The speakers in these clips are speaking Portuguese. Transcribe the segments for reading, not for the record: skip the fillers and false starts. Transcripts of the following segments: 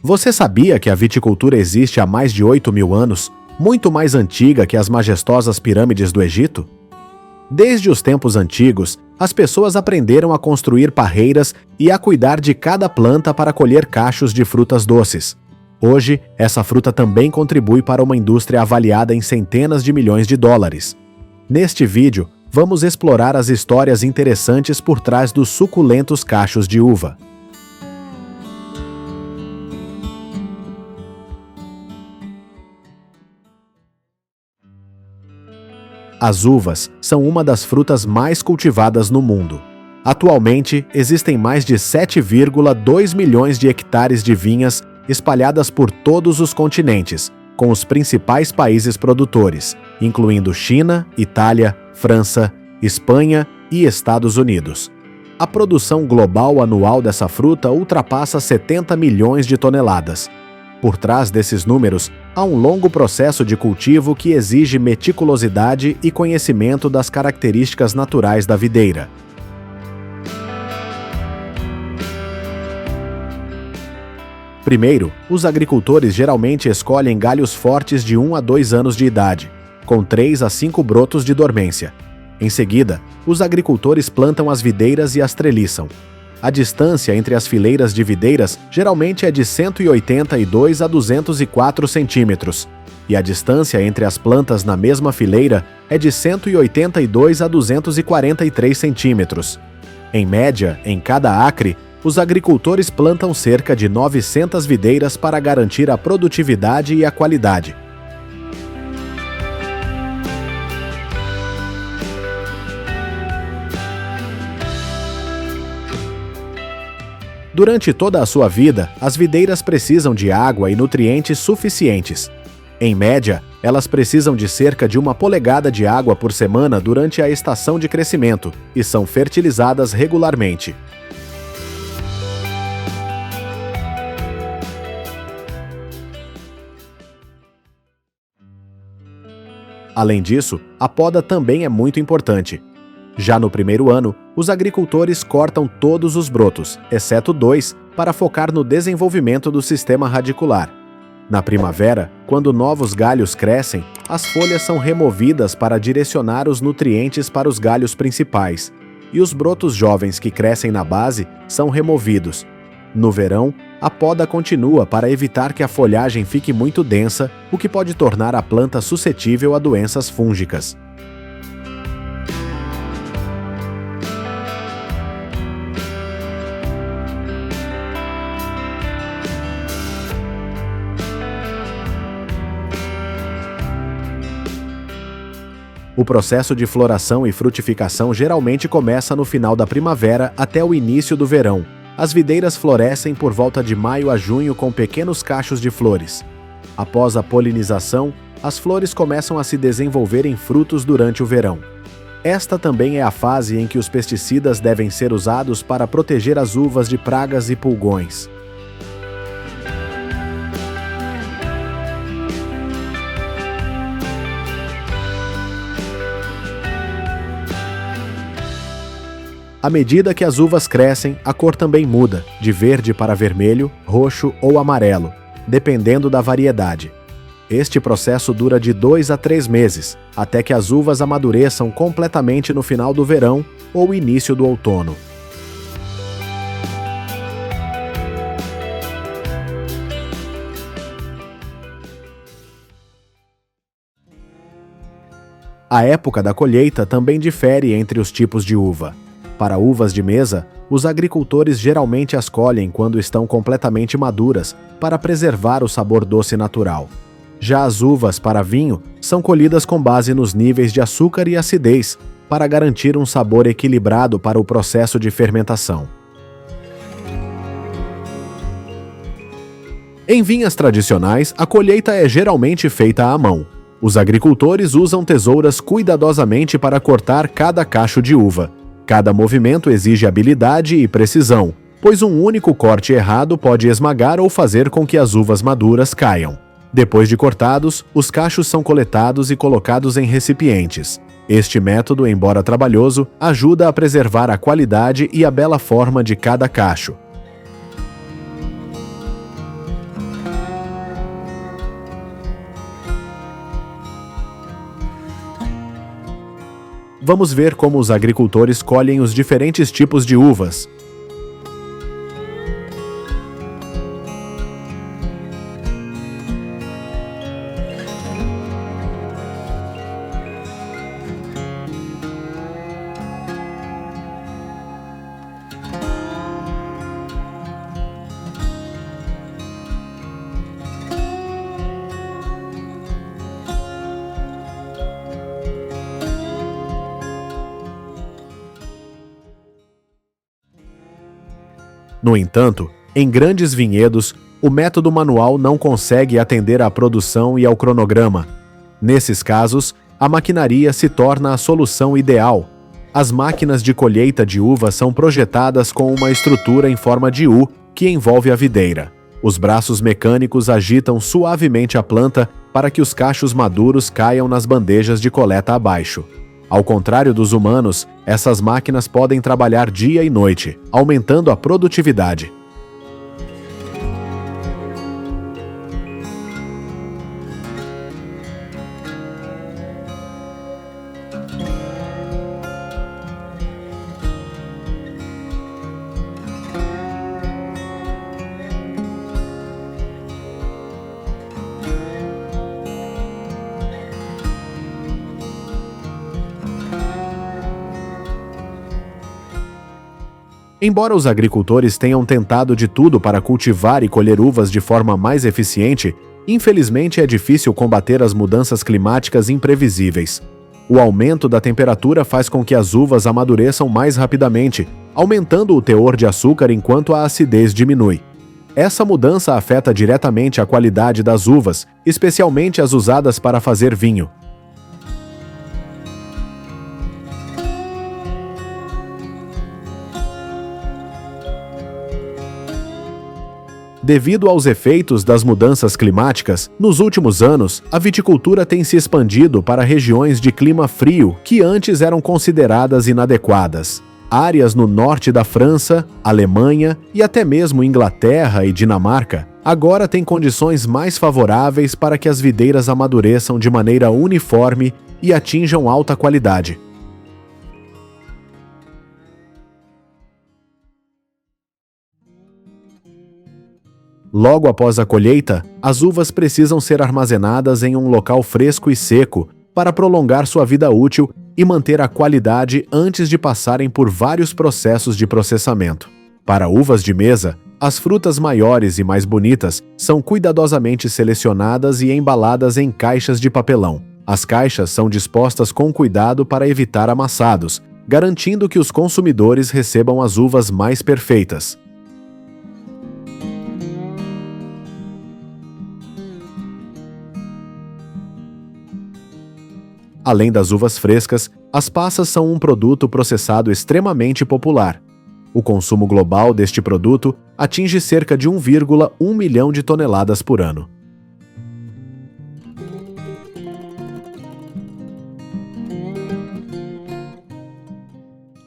Você sabia que a viticultura existe há mais de 8.000 anos, muito mais antiga que as majestosas pirâmides do Egito? Desde os tempos antigos, as pessoas aprenderam a construir parreiras e a cuidar de cada planta para colher cachos de frutas doces. Hoje, essa fruta também contribui para uma indústria avaliada em centenas de milhões de dólares. Neste vídeo, vamos explorar as histórias interessantes por trás dos suculentos cachos de uva. As uvas são uma das frutas mais cultivadas no mundo. Atualmente, existem mais de 7,2 milhões de hectares de vinhas espalhadas por todos os continentes, com os principais países produtores, incluindo China, Itália, França, Espanha e Estados Unidos. A produção global anual dessa fruta ultrapassa 70 milhões de toneladas. Por trás desses números, há um longo processo de cultivo que exige meticulosidade e conhecimento das características naturais da videira. Primeiro, os agricultores geralmente escolhem galhos fortes de 1 a 2 anos de idade, com 3 a 5 brotos de dormência. Em seguida, os agricultores plantam as videiras e as treliçam. A distância entre as fileiras de videiras geralmente é de 182 a 204 centímetros, e a distância entre as plantas na mesma fileira é de 182 a 243 centímetros. Em média, em cada acre, os agricultores plantam cerca de 900 videiras para garantir a produtividade e a qualidade. Durante toda a sua vida, as videiras precisam de água e nutrientes suficientes. Em média, elas precisam de cerca de 1 polegada de água por semana durante a estação de crescimento e são fertilizadas regularmente. Além disso, a poda também é muito importante. Já no primeiro ano, os agricultores cortam todos os brotos, exceto 2, para focar no desenvolvimento do sistema radicular. Na primavera, quando novos galhos crescem, as folhas são removidas para direcionar os nutrientes para os galhos principais, e os brotos jovens que crescem na base são removidos. No verão, a poda continua para evitar que a folhagem fique muito densa, o que pode tornar a planta suscetível a doenças fúngicas. O processo de floração e frutificação geralmente começa no final da primavera até o início do verão. As videiras florescem por volta de maio a junho com pequenos cachos de flores. Após a polinização, as flores começam a se desenvolver em frutos durante o verão. Esta também é a fase em que os pesticidas devem ser usados para proteger as uvas de pragas e pulgões. À medida que as uvas crescem, a cor também muda, de verde para vermelho, roxo ou amarelo, dependendo da variedade. Este processo dura de 2 a 3 meses, até que as uvas amadureçam completamente no final do verão ou início do outono. A época da colheita também difere entre os tipos de uva. Para uvas de mesa, os agricultores geralmente as colhem quando estão completamente maduras, para preservar o sabor doce natural. Já as uvas para vinho são colhidas com base nos níveis de açúcar e acidez, para garantir um sabor equilibrado para o processo de fermentação. Em vinhas tradicionais, a colheita é geralmente feita à mão. Os agricultores usam tesouras cuidadosamente para cortar cada cacho de uva. Cada movimento exige habilidade e precisão, pois um único corte errado pode esmagar ou fazer com que as uvas maduras caiam. Depois de cortados, os cachos são coletados e colocados em recipientes. Este método, embora trabalhoso, ajuda a preservar a qualidade e a bela forma de cada cacho. vamos ver como os agricultores colhem os diferentes tipos de uvas. No entanto, em grandes vinhedos, o método manual não consegue atender à produção e ao cronograma. Nesses casos, a maquinaria se torna a solução ideal. As máquinas de colheita de uva são projetadas com uma estrutura em forma de U que envolve a videira. Os braços mecânicos agitam suavemente a planta para que os cachos maduros caiam nas bandejas de coleta abaixo. Ao contrário dos humanos, essas máquinas podem trabalhar dia e noite, aumentando a produtividade. Embora os agricultores tenham tentado de tudo para cultivar e colher uvas de forma mais eficiente, infelizmente é difícil combater as mudanças climáticas imprevisíveis. O aumento da temperatura faz com que as uvas amadureçam mais rapidamente, aumentando o teor de açúcar enquanto a acidez diminui. Essa mudança afeta diretamente a qualidade das uvas, especialmente as usadas para fazer vinho. Devido aos efeitos das mudanças climáticas, nos últimos anos, a viticultura tem se expandido para regiões de clima frio que antes eram consideradas inadequadas. Áreas no norte da França, Alemanha e até mesmo Inglaterra e Dinamarca agora têm condições mais favoráveis para que as videiras amadureçam de maneira uniforme e atinjam alta qualidade. Logo após a colheita, as uvas precisam ser armazenadas em um local fresco e seco para prolongar sua vida útil e manter a qualidade antes de passarem por vários processos de processamento. Para uvas de mesa, as frutas maiores e mais bonitas são cuidadosamente selecionadas e embaladas em caixas de papelão. As caixas são dispostas com cuidado para evitar amassados, garantindo que os consumidores recebam as uvas mais perfeitas. Além das uvas frescas, as passas são um produto processado extremamente popular. O consumo global deste produto atinge cerca de 1,1 milhão de toneladas por ano.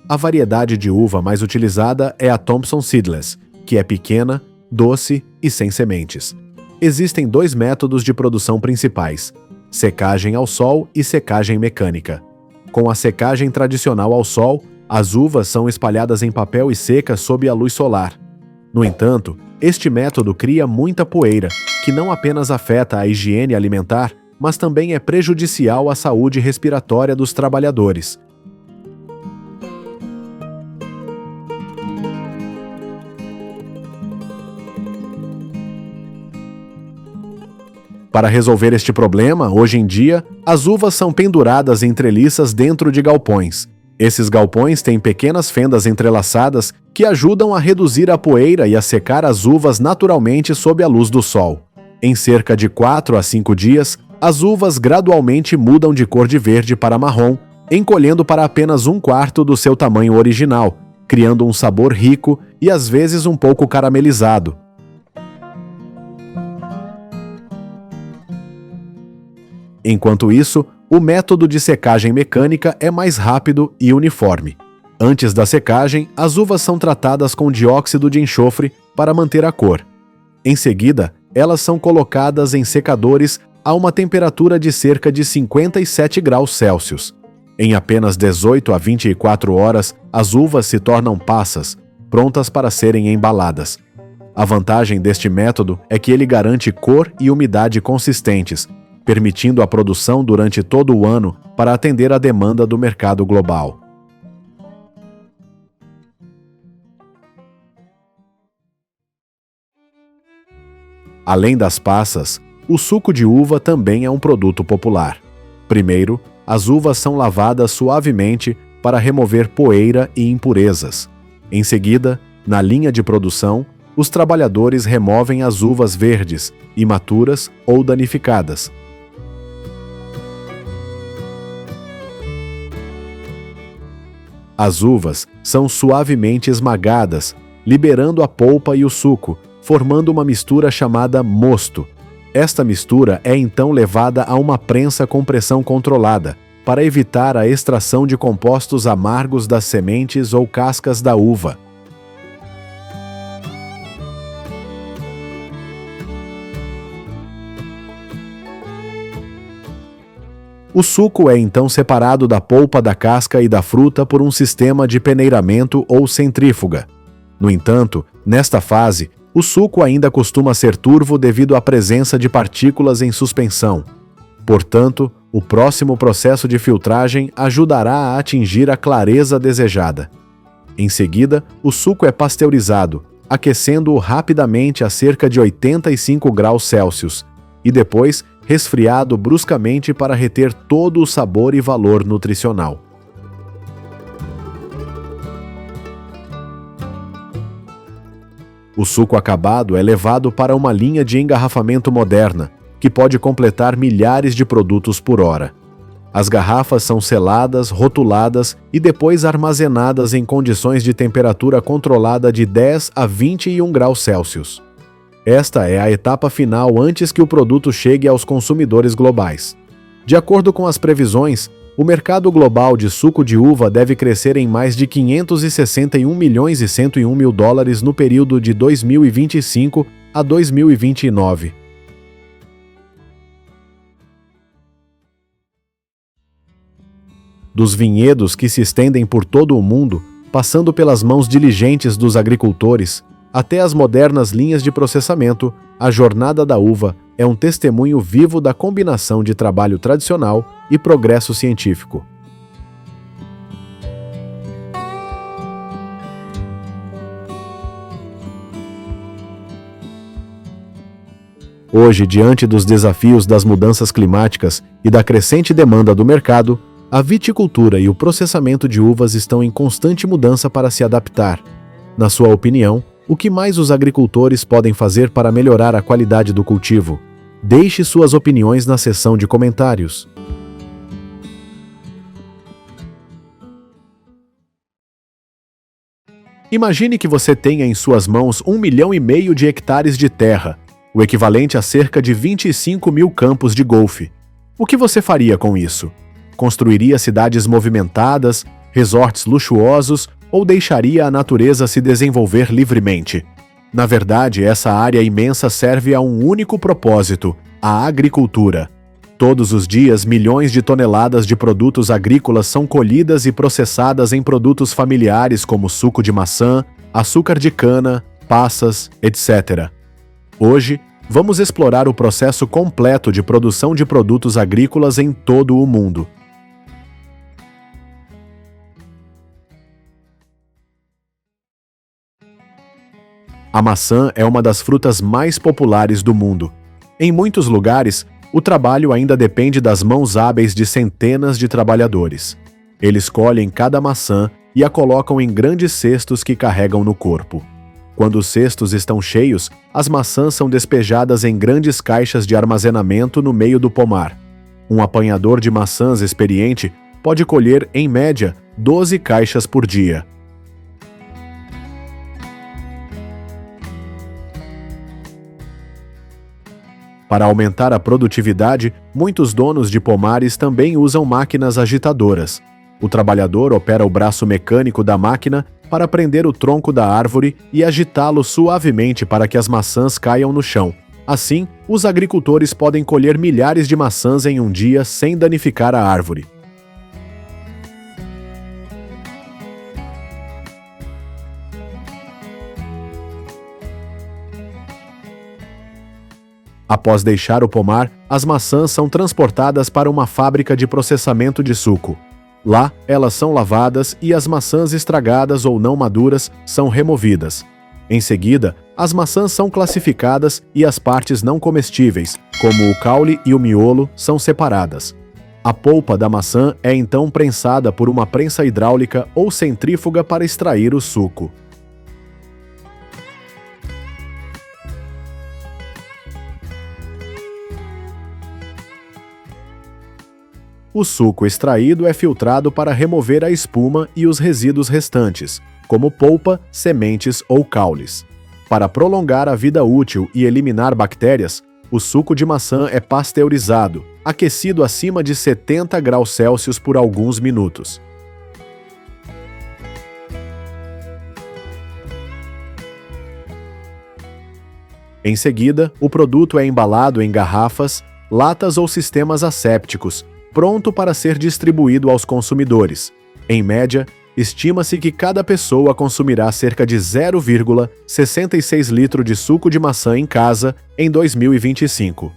A variedade de uva mais utilizada é a Thompson Seedless, que é pequena, doce e sem sementes. Existem dois métodos de produção principais: secagem ao sol e secagem mecânica. Com a secagem tradicional ao sol, as uvas são espalhadas em papel e secas sob a luz solar. No entanto, este método cria muita poeira, que não apenas afeta a higiene alimentar, mas também é prejudicial à saúde respiratória dos trabalhadores. Para resolver este problema, hoje em dia, as uvas são penduradas em treliças dentro de galpões. Esses galpões têm pequenas fendas entrelaçadas que ajudam a reduzir a poeira e a secar as uvas naturalmente sob a luz do sol. Em cerca de 4 a 5 dias, as uvas gradualmente mudam de cor de verde para marrom, encolhendo para apenas 1/4 do seu tamanho original, criando um sabor rico e às vezes um pouco caramelizado. Enquanto isso, o método de secagem mecânica é mais rápido e uniforme. Antes da secagem, as uvas são tratadas com dióxido de enxofre para manter a cor. Em seguida, elas são colocadas em secadores a uma temperatura de cerca de 57 graus Celsius. Em apenas 18 a 24 horas, as uvas se tornam passas, prontas para serem embaladas. A vantagem deste método é que ele garante cor e umidade consistentes, permitindo a produção durante todo o ano para atender à demanda do mercado global. Além das passas, o suco de uva também é um produto popular. Primeiro, as uvas são lavadas suavemente para remover poeira e impurezas. Em seguida, na linha de produção, os trabalhadores removem as uvas verdes, imaturas ou danificadas. As uvas são suavemente esmagadas, liberando a polpa e o suco, formando uma mistura chamada mosto. Esta mistura é então levada a uma prensa com pressão controlada, para evitar a extração de compostos amargos das sementes ou cascas da uva. O suco é então separado da polpa da casca e da fruta por um sistema de peneiramento ou centrífuga. No entanto, nesta fase, o suco ainda costuma ser turvo devido à presença de partículas em suspensão. Portanto, o próximo processo de filtragem ajudará a atingir a clareza desejada. Em seguida, o suco é pasteurizado, aquecendo-o rapidamente a cerca de 85 graus Celsius, e depois resfriado bruscamente para reter todo o sabor e valor nutricional. O suco acabado é levado para uma linha de engarrafamento moderna, que pode completar milhares de produtos por hora. As garrafas são seladas, rotuladas e depois armazenadas em condições de temperatura controlada de 10 a 21 graus Celsius. Esta é a etapa final antes que o produto chegue aos consumidores globais. De acordo com as previsões, o mercado global de suco de uva deve crescer em mais de 561 milhões e 101 mil dólares no período de 2025 a 2029. Dos vinhedos que se estendem por todo o mundo, passando pelas mãos diligentes dos agricultores, até as modernas linhas de processamento, a jornada da uva é um testemunho vivo da combinação de trabalho tradicional e progresso científico. Hoje, diante dos desafios das mudanças climáticas e da crescente demanda do mercado, a viticultura e o processamento de uvas estão em constante mudança para se adaptar. Na sua opinião, o que mais os agricultores podem fazer para melhorar a qualidade do cultivo? Deixe suas opiniões na seção de comentários. Imagine que você tenha em suas mãos 1,5 milhão de hectares de terra, o equivalente a cerca de 25 mil campos de golfe. O que você faria com isso? Construiria cidades movimentadas, resorts luxuosos ou deixaria a natureza se desenvolver livremente? Na verdade, essa área imensa serve a um único propósito: a agricultura. Todos os dias, milhões de toneladas de produtos agrícolas são colhidas e processadas em produtos familiares como suco de maçã, açúcar de cana, passas, etc. Hoje, vamos explorar o processo completo de produção de produtos agrícolas em todo o mundo. A maçã é uma das frutas mais populares do mundo. Em muitos lugares, o trabalho ainda depende das mãos hábeis de centenas de trabalhadores. Eles colhem cada maçã e a colocam em grandes cestos que carregam no corpo. Quando os cestos estão cheios, as maçãs são despejadas em grandes caixas de armazenamento no meio do pomar. Um apanhador de maçãs experiente pode colher, em média, 12 caixas por dia. Para aumentar a produtividade, muitos donos de pomares também usam máquinas agitadoras. O trabalhador opera o braço mecânico da máquina para prender o tronco da árvore e agitá-lo suavemente para que as maçãs caiam no chão. Assim, os agricultores podem colher milhares de maçãs em um dia sem danificar a árvore. Após deixar o pomar, as maçãs são transportadas para uma fábrica de processamento de suco. Lá, elas são lavadas e as maçãs estragadas ou não maduras são removidas. Em seguida, as maçãs são classificadas e as partes não comestíveis, como o caule e o miolo, são separadas. A polpa da maçã é então prensada por uma prensa hidráulica ou centrífuga para extrair o suco. O suco extraído é filtrado para remover a espuma e os resíduos restantes, como polpa, sementes ou caules. Para prolongar a vida útil e eliminar bactérias, o suco de maçã é pasteurizado, aquecido acima de 70 graus Celsius por alguns minutos. Em seguida, o produto é embalado em garrafas, latas ou sistemas assépticos, pronto para ser distribuído aos consumidores. Em média, estima-se que cada pessoa consumirá cerca de 0,66 litros de suco de maçã em casa em 2025.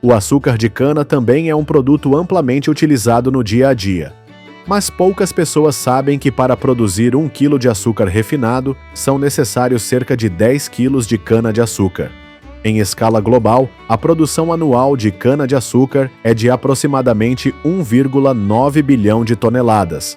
O açúcar de cana também é um produto amplamente utilizado no dia a dia. Mas poucas pessoas sabem que para produzir 1 kg de açúcar refinado, são necessários cerca de 10 kg de cana-de-açúcar. Em escala global, a produção anual de cana-de-açúcar é de aproximadamente 1,9 bilhão de toneladas.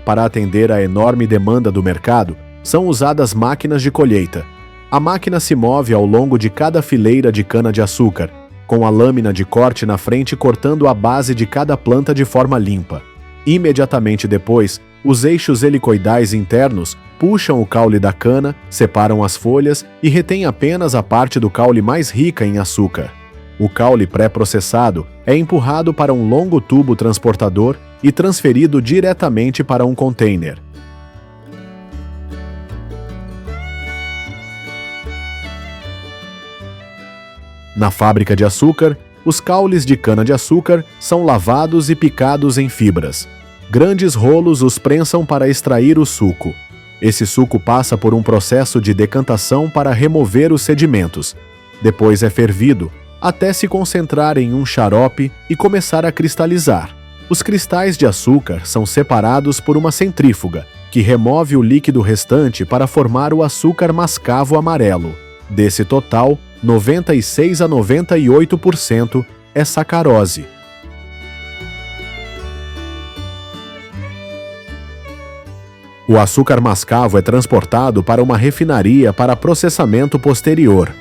Para atender à enorme demanda do mercado, são usadas máquinas de colheita. A máquina se move ao longo de cada fileira de cana-de-açúcar, com a lâmina de corte na frente cortando a base de cada planta de forma limpa. Imediatamente depois, os eixos helicoidais internos puxam o caule da cana, separam as folhas e retêm apenas a parte do caule mais rica em açúcar. O caule pré-processado é empurrado para um longo tubo transportador e transferido diretamente para um container. Na fábrica de açúcar, os caules de cana-de-açúcar são lavados e picados em fibras. Grandes rolos os prensam para extrair o suco. Esse suco passa por um processo de decantação para remover os sedimentos. Depois é fervido, até se concentrar em um xarope e começar a cristalizar. Os cristais de açúcar são separados por uma centrífuga, que remove o líquido restante para formar o açúcar mascavo amarelo. Desse total, 96 a 98% é sacarose. O açúcar mascavo é transportado para uma refinaria para processamento posterior.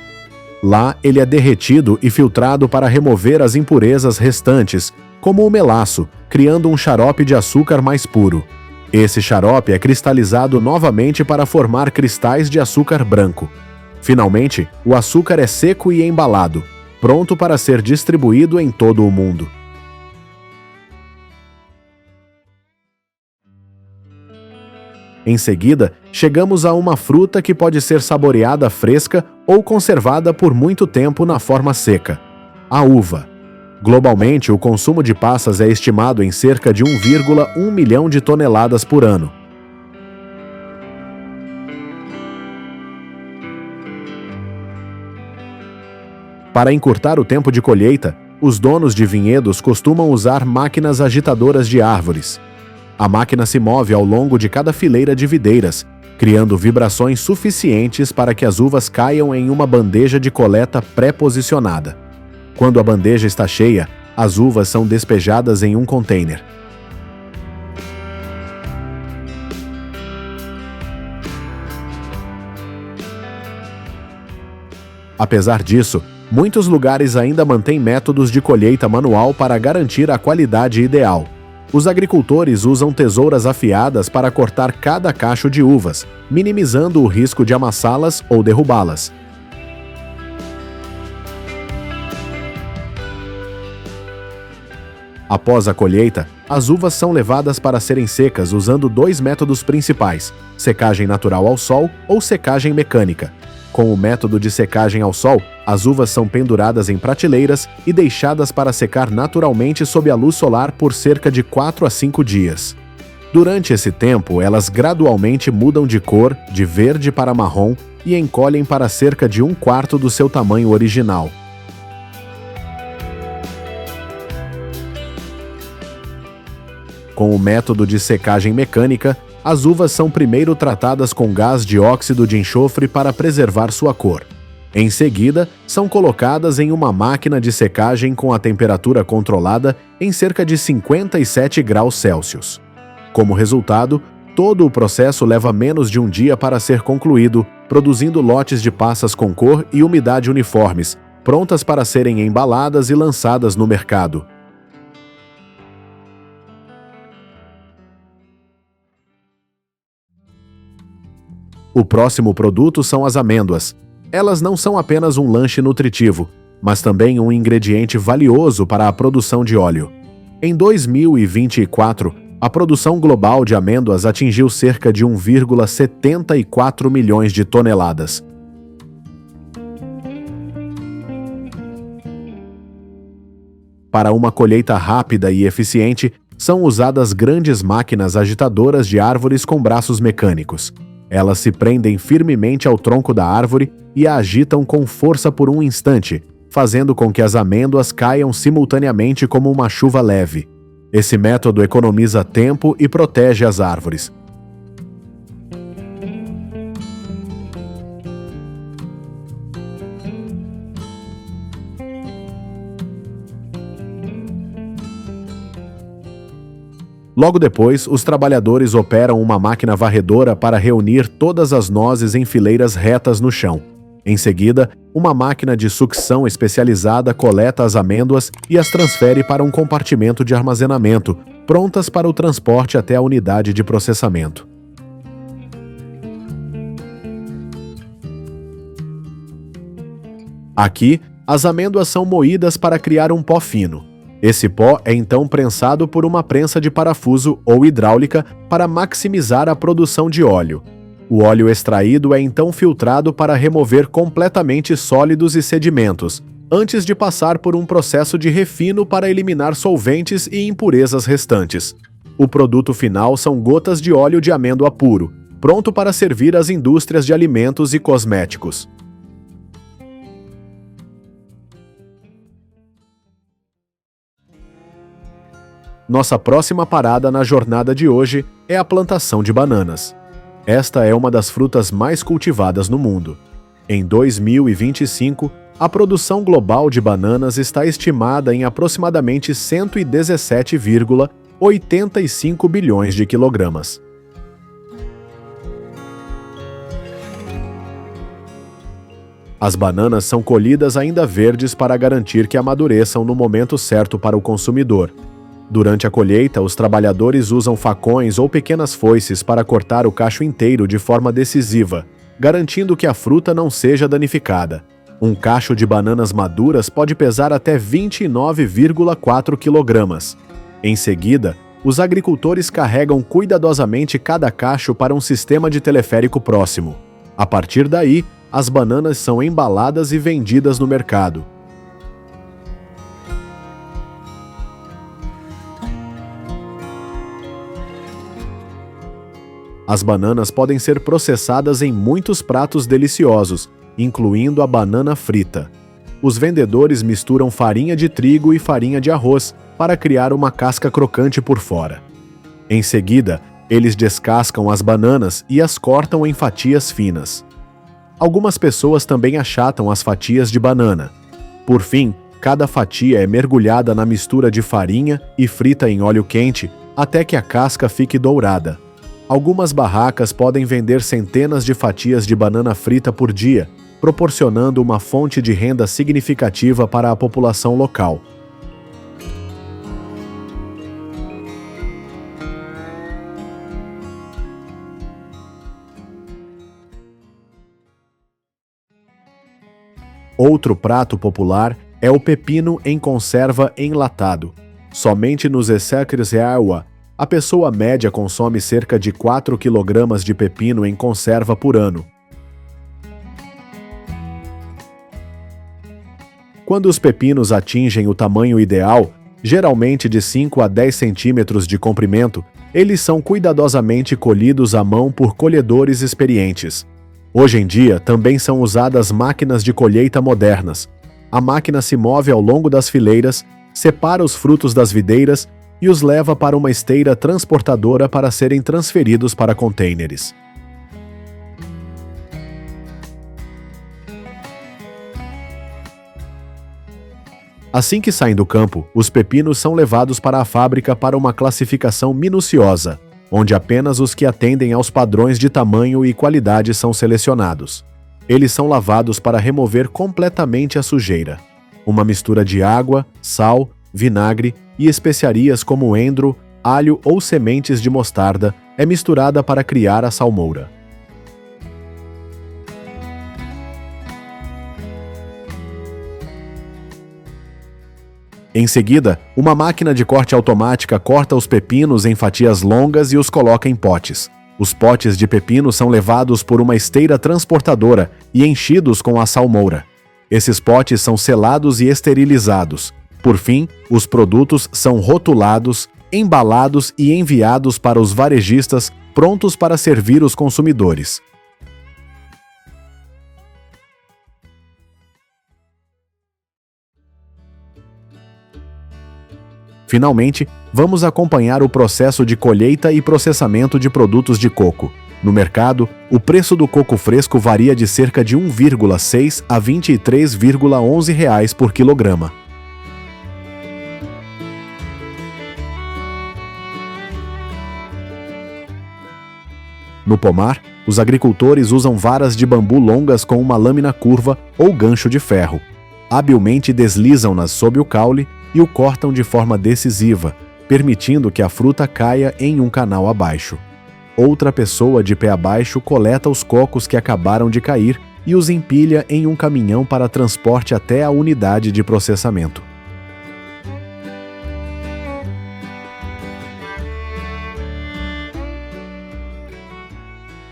Lá, ele é derretido e filtrado para remover as impurezas restantes, como o melaço, criando um xarope de açúcar mais puro. Esse xarope é cristalizado novamente para formar cristais de açúcar branco. Finalmente, o açúcar é seco e embalado, pronto para ser distribuído em todo o mundo. Em seguida, chegamos a uma fruta que pode ser saboreada fresca ou conservada por muito tempo na forma seca: a uva. Globalmente, o consumo de passas é estimado em cerca de 1,1 milhão de toneladas por ano. Para encurtar o tempo de colheita, os donos de vinhedos costumam usar máquinas agitadoras de árvores. A máquina se move ao longo de cada fileira de videiras, criando vibrações suficientes para que as uvas caiam em uma bandeja de coleta pré-posicionada. Quando a bandeja está cheia, as uvas são despejadas em um container. Apesar disso, muitos lugares ainda mantêm métodos de colheita manual para garantir a qualidade ideal. Os agricultores usam tesouras afiadas para cortar cada cacho de uvas, minimizando o risco de amassá-las ou derrubá-las. Após a colheita, as uvas são levadas para serem secas usando dois métodos principais: secagem natural ao sol ou secagem mecânica. Com o método de secagem ao sol, as uvas são penduradas em prateleiras e deixadas para secar naturalmente sob a luz solar por cerca de 4 a 5 dias. Durante esse tempo, elas gradualmente mudam de cor, de verde para marrom, e encolhem para cerca de 1/4 do seu tamanho original. Com o método de secagem mecânica, as uvas são primeiro tratadas com gás de óxido de enxofre para preservar sua cor. Em seguida, são colocadas em uma máquina de secagem com a temperatura controlada em cerca de 57 graus Celsius. Como resultado, todo o processo leva menos de um dia para ser concluído, produzindo lotes de passas com cor e umidade uniformes, prontas para serem embaladas e lançadas no mercado. O próximo produto são as amêndoas. Elas não são apenas um lanche nutritivo, mas também um ingrediente valioso para a produção de óleo. Em 2024, a produção global de amêndoas atingiu cerca de 1,74 milhões de toneladas. Para uma colheita rápida e eficiente, são usadas grandes máquinas agitadoras de árvores com braços mecânicos. Elas se prendem firmemente ao tronco da árvore e a agitam com força por um instante, fazendo com que as amêndoas caiam simultaneamente como uma chuva leve. Esse método economiza tempo e protege as árvores. Logo depois, os trabalhadores operam uma máquina varredora para reunir todas as nozes em fileiras retas no chão. Em seguida, uma máquina de sucção especializada coleta as amêndoas e as transfere para um compartimento de armazenamento, prontas para o transporte até a unidade de processamento. Aqui, as amêndoas são moídas para criar um pó fino. Esse pó é então prensado por uma prensa de parafuso ou hidráulica para maximizar a produção de óleo. O óleo extraído é então filtrado para remover completamente sólidos e sedimentos, antes de passar por um processo de refino para eliminar solventes e impurezas restantes. O produto final são gotas de óleo de amêndoa puro, pronto para servir às indústrias de alimentos e cosméticos. Nossa próxima parada na jornada de hoje é a plantação de bananas. Esta é uma das frutas mais cultivadas no mundo. Em 2025, a produção global de bananas está estimada em aproximadamente 117,85 bilhões de quilogramas. As bananas são colhidas ainda verdes para garantir que amadureçam no momento certo para o consumidor. Durante a colheita, os trabalhadores usam facões ou pequenas foices para cortar o cacho inteiro de forma decisiva, garantindo que a fruta não seja danificada. Um cacho de bananas maduras pode pesar até 29,4 kg. Em seguida, os agricultores carregam cuidadosamente cada cacho para um sistema de teleférico próximo. A partir daí, as bananas são embaladas e vendidas no mercado. As bananas podem ser processadas em muitos pratos deliciosos, incluindo a banana frita. Os vendedores misturam farinha de trigo e farinha de arroz para criar uma casca crocante por fora. Em seguida, eles descascam as bananas e as cortam em fatias finas. Algumas pessoas também achatam as fatias de banana. Por fim, cada fatia é mergulhada na mistura de farinha e frita em óleo quente até que a casca fique dourada. Algumas barracas podem vender centenas de fatias de banana frita por dia, proporcionando uma fonte de renda significativa para a população local. Outro prato popular é o pepino em conserva enlatado. Somente nos Esséquiros Reaua, a pessoa média consome cerca de 4 kg de pepino em conserva por ano. Quando os pepinos atingem o tamanho ideal, geralmente de 5 a 10 centímetros de comprimento, eles são cuidadosamente colhidos à mão por colhedores experientes. Hoje em dia, também são usadas máquinas de colheita modernas. A máquina se move ao longo das fileiras, separa os frutos das videiras e os leva para uma esteira transportadora para serem transferidos para contêineres. Assim que saem do campo, os pepinos são levados para a fábrica para uma classificação minuciosa, onde apenas os que atendem aos padrões de tamanho e qualidade são selecionados. Eles são lavados para remover completamente a sujeira. Uma mistura de água, sal, vinagre e especiarias como endro, alho ou sementes de mostarda é misturada para criar a salmoura. Em seguida, uma máquina de corte automática corta os pepinos em fatias longas e os coloca em potes. Os potes de pepino são levados por uma esteira transportadora e enchidos com a salmoura. Esses potes são selados e esterilizados. Por fim, os produtos são rotulados, embalados e enviados para os varejistas prontos para servir os consumidores. Finalmente, vamos acompanhar o processo de colheita e processamento de produtos de coco. No mercado, o preço do coco fresco varia de cerca de 1,6 a R$ 23,11 por quilograma. No pomar, os agricultores usam varas de bambu longas com uma lâmina curva ou gancho de ferro. Habilmente deslizam-nas sob o caule e o cortam de forma decisiva, permitindo que a fruta caia em um canal abaixo. Outra pessoa de pé abaixo coleta os cocos que acabaram de cair e os empilha em um caminhão para transporte até a unidade de processamento.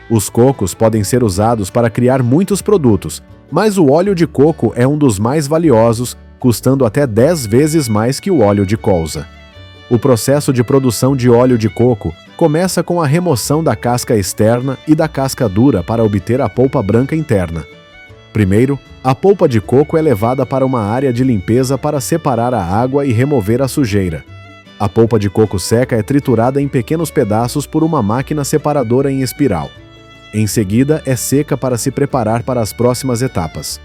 Os cocos podem ser usados para criar muitos produtos, mas o óleo de coco é um dos mais valiosos, custando até 10 vezes mais que o óleo de colza. O processo de produção de óleo de coco começa com a remoção da casca externa e da casca dura para obter a polpa branca interna. Primeiro, a polpa de coco é levada para uma área de limpeza para separar a água e remover a sujeira. A polpa de coco seca é triturada em pequenos pedaços por uma máquina separadora em espiral. Em seguida, é seca para se preparar para as próximas etapas.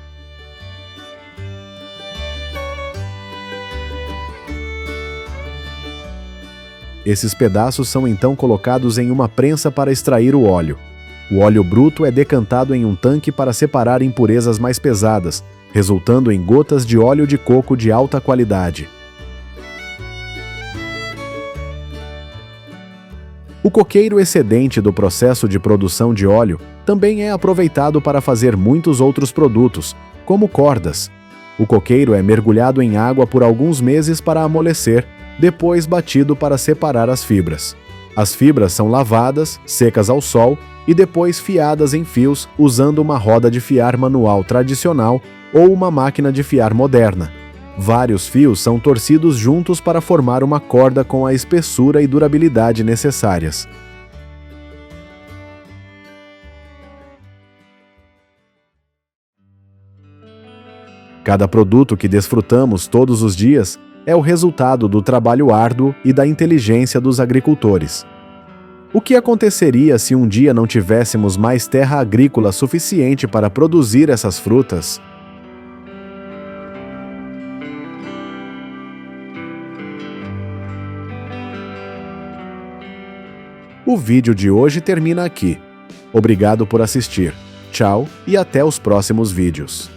Esses pedaços são então colocados em uma prensa para extrair o óleo. O óleo bruto é decantado em um tanque para separar impurezas mais pesadas, resultando em gotas de óleo de coco de alta qualidade. O coqueiro excedente do processo de produção de óleo também é aproveitado para fazer muitos outros produtos, como cordas. O coqueiro é mergulhado em água por alguns meses para amolecer, depois batido para separar as fibras. As fibras são lavadas, secas ao sol e depois fiadas em fios usando uma roda de fiar manual tradicional ou uma máquina de fiar moderna. Vários fios são torcidos juntos para formar uma corda com a espessura e durabilidade necessárias. Cada produto que desfrutamos todos os dias é o resultado do trabalho árduo e da inteligência dos agricultores. O que aconteceria se um dia não tivéssemos mais terra agrícola suficiente para produzir essas frutas? O vídeo de hoje termina aqui. Obrigado por assistir. Tchau e até os próximos vídeos.